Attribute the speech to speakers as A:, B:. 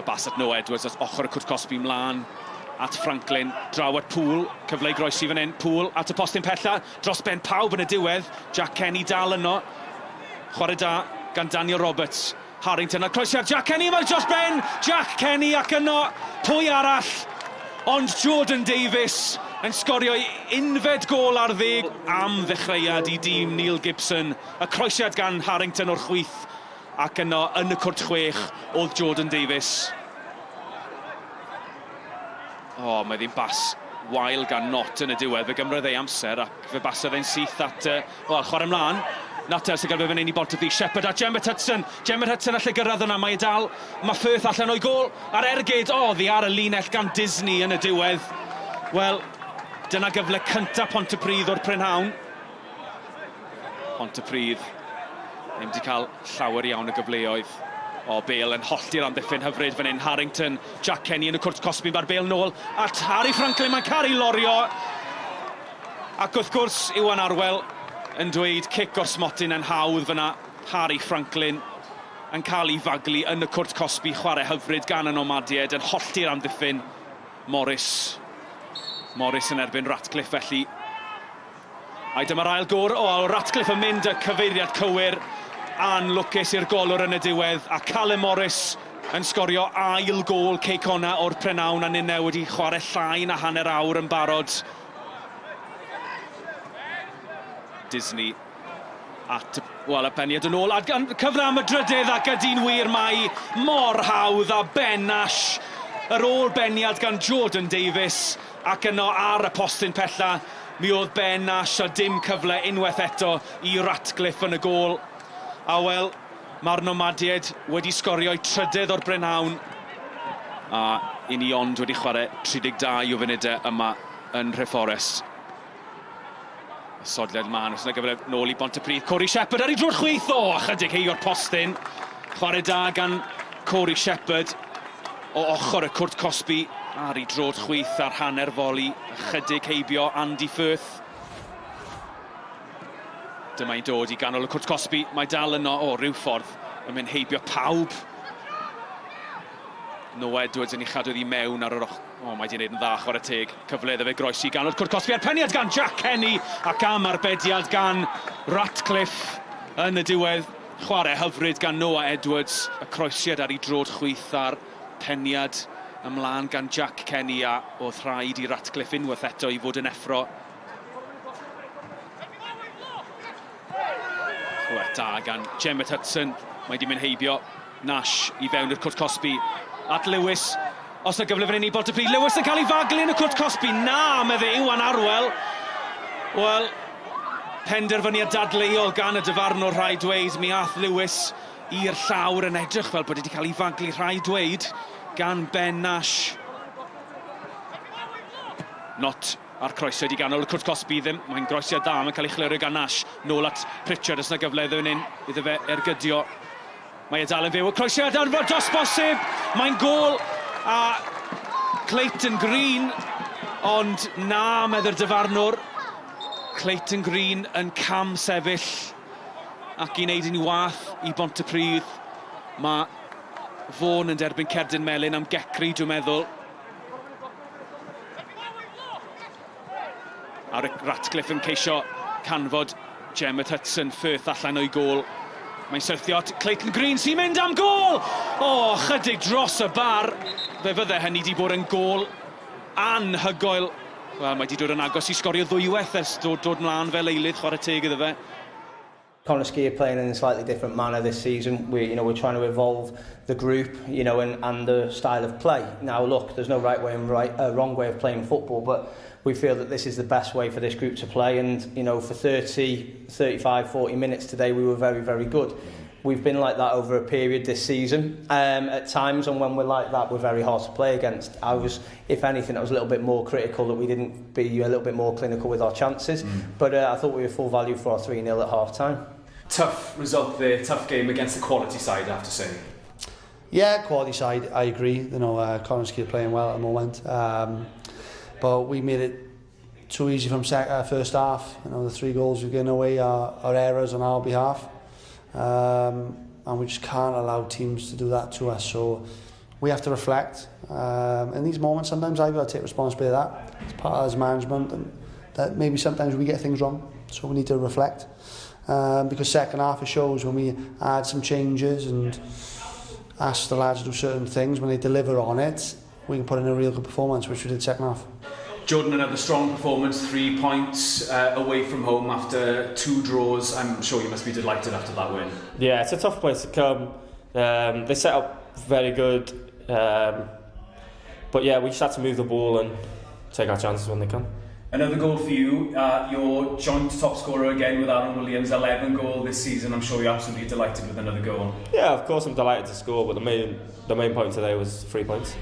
A: Bas at Noah Edwards at ochr y cwrt Cosby mlaen at Franklin, draw at Poole, cyfle i groesi fan hyn, Poole at y postyn pella, dros ben pawb yn y diwedd, Jack Kenny dal yno, chwarae da gan Daniel Roberts, Harrington a croesi ar Jack Kenny, mae'r dros ben, Jack Kenny ac yno, pwy arall, ond Jordan Davies yn sgorio unfed gol ar 10 am ddechreuad i dîm Neil Gibson, y croesiad gan Harrington o'r chwith, ac yno yn y cwrt 6 oedd Jordan Davies. Mae ddim bas wael gan Not yn y diwedd, fe gymryd ei amser ac fe basodd e'n syth at, chwarae mlaen. Natel sy'n gael fe fan hyn i Pontypridd, Shepherd a Gemma Hudson. Gemma Hudson allai gyrraedd yna, mae dal, mae Firth allan o'i gol ar ergyd. Ddi ar y linell gan Disney yn y diwedd. Wel, dyna gyfle cynta Pontypridd o'r prynhawn. Pontypridd ddim wedi cael llawer iawn o gyfleoedd. Bale yn hollti'r amddiffyn hyfryd fan hyn. Harrington, Jack Kenny yn y cwrt Cosby, mae'r Bale nôl. At Harry Franklin, mae'n cael ei lorio. Ac wrth gwrs, Iwan Arwel yn dweud cic o'r smotyn yn hawdd fyna. Harry Franklin yn cael ei faglu yn y cwrt Cosby, chwarae hyfryd gan y Nomadied, yn hollti'r amddiffyn. Morris yn erbyn Ratcliffe felly. A dyma'r ail gôr, Ratcliffe yn mynd y cyfeiriad cywir. Anlwcus i'r golwr yn y diwedd, a Callum Morris yn sgorio ail gôl Cei Connah o'r prynhawn, a Ninne wedi chwarae llai na hanner awr yn barod. Disney at y beniad yn ôl, a cyfle am y drydydd, ac ydy'n wir, mae mor hawdd a bennash yr ôl beniad gan Jordan Davies, ac yno ar y postyn pella, mi oedd bennash a dim cyfle unwaith eto i Ratcliffe yn y gôl. A wel, mae'r Nomadied wedi sgorio'i trydydd o'r brynhawn. A un i ond wedi chwarae 32 o funudau yma yn Rheforest. Sodliad man, os yna gyfer nôl i Pontypridd. Corey Shepherd ar ei drwy'r chwith, chydig heio'r postyn. Chwarae da gan Corey Shepherd o ochr y cwrt Cosby ar ei drod chwith ar hanner foli. Chydig heibio Andy Firth. Dyma i'n dod i ganol y cwrt Cosby, mae dal yno rhyw ffordd yn mynd heibio pawb. Noah Edwards yn ei chadw i mewn ar yr mae wedi gwneud yn dda chwarae teg. Cyfle iddo fe groesi ganol cwrt Cosby, a'r peniad gan Jack Kenny ac am arbediad gan Ratcliffe yn y diwedd. Chwarae hyfryd gan Noah Edwards, y croesiad ar ei drod chwith a'r peniad ymlaen gan Jack Kenny, a oedd rhaid i Ratcliffe unwaith eto i fod yn effro. Da gan Gemma Hudson, mae wedi mynd heibio Nash i fewn i'r cwrt Cosby at Lewis. Os yna gyfle fan hyn i Pontypridd, Lewis yn cael ei faglu yn y cwrt Cosby. Medde Iwan Arwel. Wel, penderfyniad dadleuol gan y dyfarnwr rhaid dweud. Mi ath Lewis i'r llawr yn edrych fel bod wedi cael ei faglu rhaid dweud gan Ben Nash. Not a'r croesiad i ganol y cwrt Cosby ddim. Mae'n groesiad da, mae'n cael ei chlirio gan Nash. Nôl at Pritchard, os yna gyfle iddo iddo fe ergydio. Mae dal yn fyw, y croesiad ar fod dos bosib. Mae'n gôl a Clayton Green, ond medde'r dyfarnwr. Clayton Green yn cam sefyll ac i wneud yn ei wath i Pontypridd. Mae Fawn yn derbyn cerdyn melyn am Gecri, dwi'n meddwl. A Ratcliffe yn ceisio canfod Gemma Hudson, Firth allan o'i gôl. Mae'n syrthio at Clayton Green sy'n mynd am gôl! Chydig dros y bar. Fe fydde hynny wedi bod yn gôl anhygoel. Wel, mae wedi dod yn agos i sgorio ddwywaith ers dod mlaen fel eilydd, chwarae teg iddo fe.
B: Connah are playing in a slightly different manner this season. We're trying to evolve the group, and the style of play. Now, look, there's no right way and wrong way of playing football, but we feel that this is the best way for this group to play. And for 30, 35, 40 minutes today, we were very, very good. We've been like that over a period this season at times, and when we're like that, we're very hard to play against. If anything, I was a little bit more critical that we didn't be a little bit more clinical with our chances, but I thought we were full value for our 3-0 at half-time.
C: Tough result there, tough game against the quality side, I have to say.
D: Yeah, quality side, I agree. Connah's playing well at the moment, but we made it too easy from first half. The 3 goals we've given away are errors on our behalf, and we just can't allow teams to do that to us. So we have to reflect. In these moments, sometimes I've got to take responsibility of that. It's part of us management, and that maybe sometimes we get things wrong, so we need to reflect. Because second half it shows when we add some changes and ask the lads to do certain things, when they deliver on it, we can put in a real good performance, which we did second half.
C: Jordan, another strong performance, 3 points away from home after 2 draws. I'm sure you must be delighted after that win.
E: Yeah, it's a tough place to come. They set up very good, but yeah, we just had to move the ball and take our chances when they come.
C: Another goal for you, your joint top scorer again with Aaron Williams, 11 goal this season. I'm sure you're absolutely delighted with another goal.
E: Yeah, of course I'm delighted to score, but the main point today was 3 points.